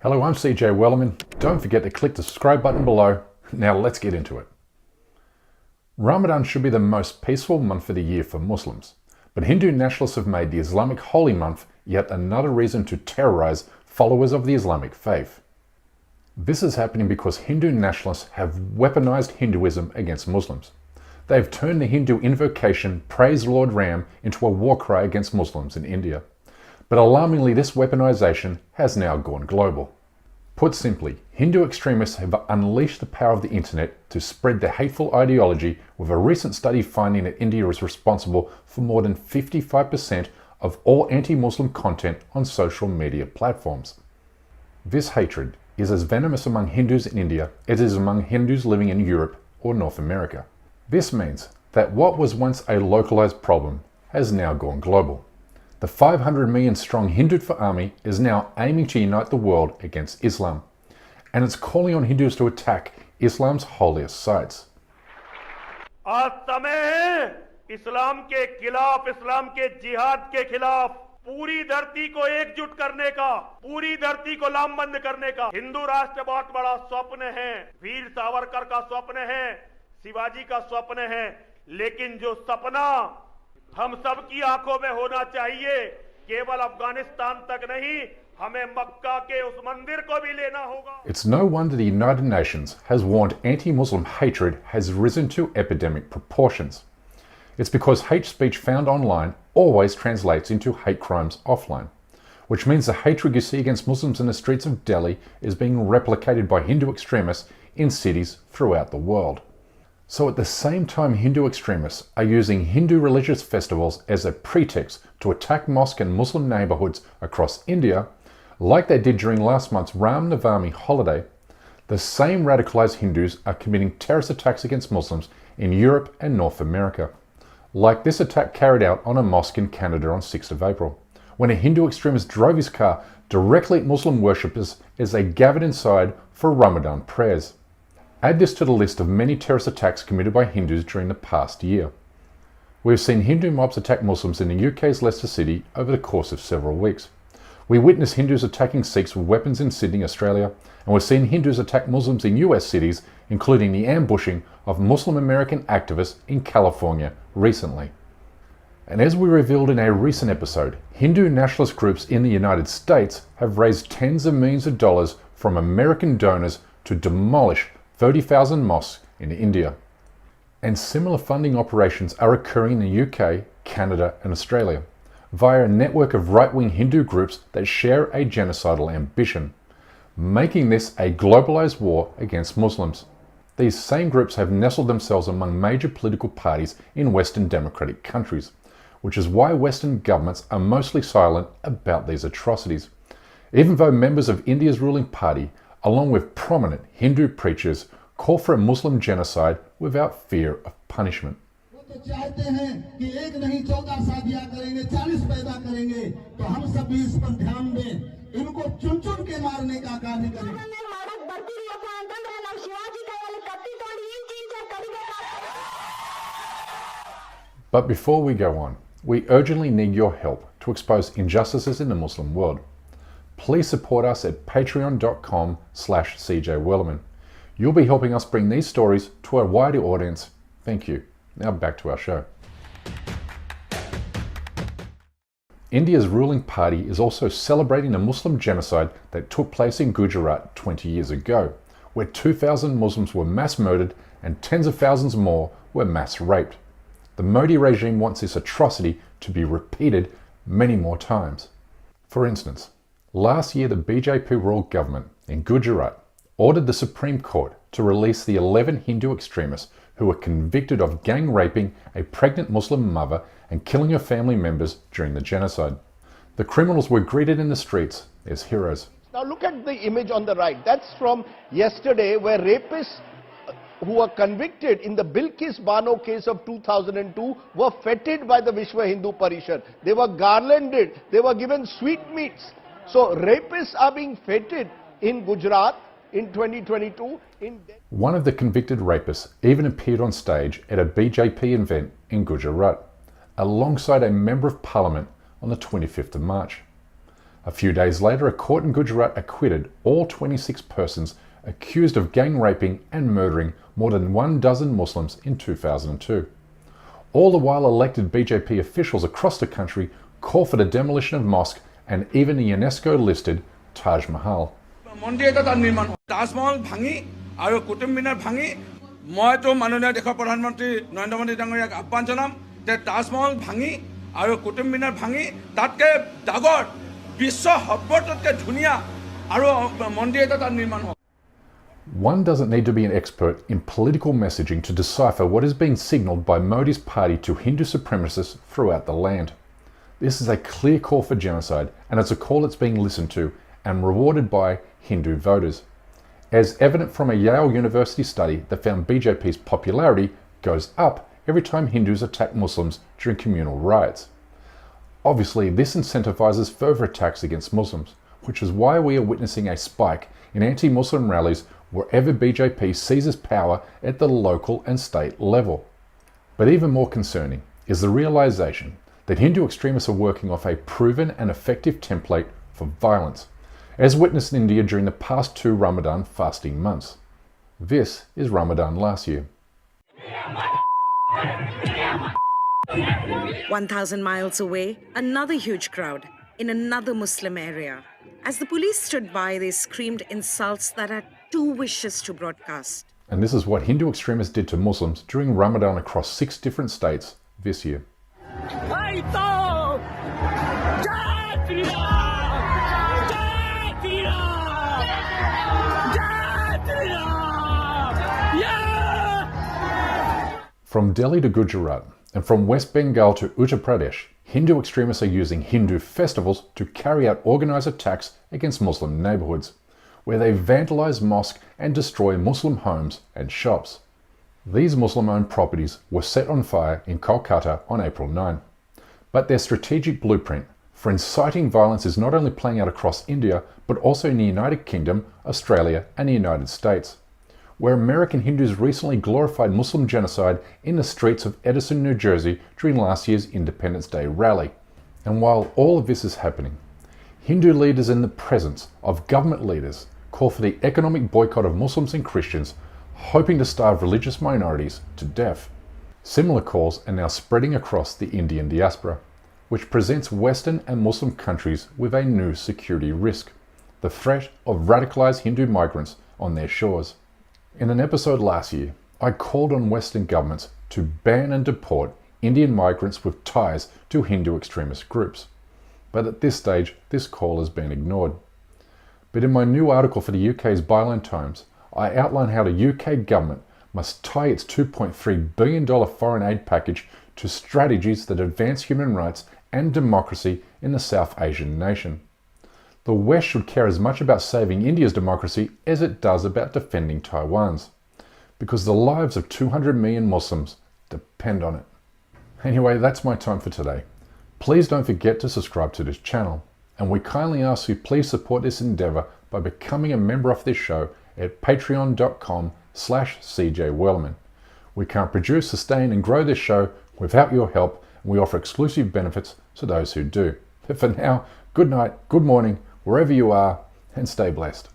Hello, I'm CJ Wellerman. Don't forget to click the subscribe button below. Now let's get into it. Ramadan should be the most peaceful month of the year for Muslims, but Hindu nationalists have made the Islamic holy month yet another reason to terrorize followers of the Islamic faith. This is happening because Hindu nationalists have weaponized Hinduism against Muslims. They have turned the Hindu invocation Praise Lord Ram into a war cry against Muslims in India. But alarmingly, this weaponization has now gone global. Put simply, Hindu extremists have unleashed the power of the internet to spread their hateful ideology, with a recent study finding that India is responsible for more than 55% of all anti-Muslim content on social media platforms. This hatred is as venomous among Hindus in India as it is among Hindus living in Europe or North America. This means that what was once a localized problem has now gone global. The 500 million strong Hindutva army is now aiming to unite the world against Islam, and it's calling on Hindus to attack Islam's holiest sites. आज समय है इस्लाम के खिलाफ, इस्लाम के जिहाद के खिलाफ पूरी धरती को एकजुट करने का, पूरी धरती को लामबंद करने का। हिंदू राष्ट्र बहुत बड़ा स्वप्न है, वीर सावरकर का स्वप्न है, शिवाजी का स्वप्न है, लेकिन जो सपना हम सबकी आंखों में होना चाहिए, केवल अफगानिस्तान तक नहीं, हमें मक्का के उस मंदिर को भी लेना होगा। It's no wonder the United Nations has warned anti-Muslim hatred has risen to epidemic proportions. It's because hate speech found online always translates into hate crimes offline, which means the hatred you see against Muslims in the streets of Delhi is being replicated by Hindu extremists in cities throughout the world. So at the same time, Hindu extremists are using Hindu religious festivals as a pretext to attack mosque and Muslim neighborhoods across India, like they did during last month's Ram Navami holiday, the same radicalized Hindus are committing terrorist attacks against Muslims in Europe and North America, like this attack carried out on a mosque in Canada on 6th of April, when a Hindu extremist drove his car directly at Muslim worshippers as they gathered inside for Ramadan prayers. Add this to the list of many terrorist attacks committed by Hindus during the past year. We have seen Hindu mobs attack Muslims in the UK's Leicester City over the course of several weeks. We witnessed Hindus attacking Sikhs with weapons in Sydney, Australia, and we've seen Hindus attack Muslims in US cities, including the ambushing of Muslim American activists in California recently. And as we revealed in a recent episode, Hindu nationalist groups in the United States have raised tens of millions of dollars from American donors to demolish 30,000 mosques in India. And similar funding operations are occurring in the UK, Canada and Australia, via a network of right-wing Hindu groups that share a genocidal ambition, making this a globalized war against Muslims. These same groups have nestled themselves among major political parties in Western democratic countries, which is why Western governments are mostly silent about these atrocities, even though members of India's ruling party, along with prominent Hindu preachers, call for a Muslim genocide without fear of punishment. But before we go on, we urgently need your help to expose injustices in the Muslim world. Please support us at patreon.com/CJ Wellerman. You'll be helping us bring these stories to a wider audience. Thank you. Now back to our show. India's ruling party is also celebrating the Muslim genocide that took place in Gujarat 20 years ago, where 2,000 Muslims were mass murdered and tens of thousands more were mass raped. The Modi regime wants this atrocity to be repeated many more times. For instance, last year the BJP ruled government in Gujarat ordered the Supreme Court to release the 11 Hindu extremists who were convicted of gang raping a pregnant Muslim mother and killing her family members during the genocide. The criminals were greeted in the streets as heroes. Now look at the image on the right. That's from yesterday, where rapists who were convicted in the Bilkis Bano case of 2002 were feted by the Vishwa Hindu Parishad. They were garlanded, they were given sweetmeats. So rapists are being feted in Gujarat in 2022. One of the convicted rapists even appeared on stage at a BJP event in Gujarat, alongside a member of parliament on the 25th of March. A few days later, a court in Gujarat acquitted all 26 persons accused of gang raping and murdering more than 12 Muslims in 2002. All the while, elected BJP officials across the country call for the demolition of mosque and even the UNESCO-listed Taj Mahal. মন্দিৰ এটা তাত নিৰ্মাণ হ'ল তাজমহল ভাঙি আৰু কুতুব মিনাৰ ভাঙি মইতো মাননীয় দেশৰ প্ৰধানমন্ত্ৰী নৰেন্দ্ৰ মোদী ডাঙৰীয়াক আহ্বান জনাম যে তাজমহল ভাঙি আৰু কুতুব মিনাৰ ভাঙি তাতকৈ ডাঙৰ বিশ্ব সৰ্বতকৈ ধুনীয়া আৰু মন্দিৰ এটা তাত নিৰ্মাণ হ'ল। One doesn't need to be an expert in political messaging to decipher what is being signalled by Modi's party to Hindu supremacists throughout the land. This is a clear call for genocide, and it's a call that's being listened to and rewarded by Hindu voters. As evident from a Yale University study that found BJP's popularity goes up every time Hindus attack Muslims during communal riots. Obviously, this incentivizes further attacks against Muslims, which is why we are witnessing a spike in anti-Muslim rallies wherever BJP seizes power at the local and state level. But even more concerning is the realization that Hindu extremists are working off a proven and effective template for violence, as witnessed in India during the past 2 Ramadan fasting months. This is Ramadan last year. 1,000 miles away, another huge crowd in another Muslim area. As the police stood by, they screamed insults that are too vicious to broadcast. And this is what Hindu extremists did to Muslims during Ramadan across 6 different states this year. From Delhi to Gujarat and from West Bengal to Uttar Pradesh, Hindu extremists are using Hindu festivals to carry out organized attacks against Muslim neighborhoods, where they vandalize mosques and destroy Muslim homes and shops. These Muslim-owned properties were set on fire in Kolkata on April 9. But their strategic blueprint for inciting violence is not only playing out across India, but also in the United Kingdom, Australia, and the United States, where American Hindus recently glorified Muslim genocide in the streets of Edison, New Jersey during last year's Independence Day rally. And while all of this is happening, Hindu leaders in the presence of government leaders call for the economic boycott of Muslims and Christians, hoping to starve religious minorities to death. Similar calls are now spreading across the Indian diaspora, which presents Western and Muslim countries with a new security risk: the threat of radicalized Hindu migrants on their shores. In an episode last year, I called on Western governments to ban and deport Indian migrants with ties to Hindu extremist groups. But at this stage, this call has been ignored. But in my new article for the UK's Byline Times, I outline how the UK government must tie its $2.3 billion foreign aid package to strategies that advance human rights and democracy in the South Asian nation. The West should care as much about saving India's democracy as it does about defending Taiwan's, because the lives of 200 million Muslims depend on it. Anyway, that's my time for today. Please don't forget to subscribe to this channel, and we kindly ask you please support this endeavour by becoming a member of this show at patreon.com/CJWellerman. We can't produce, sustain and grow this show without your help, and we offer exclusive benefits to those who do. But for now, good night, good morning, wherever you are, and stay blessed.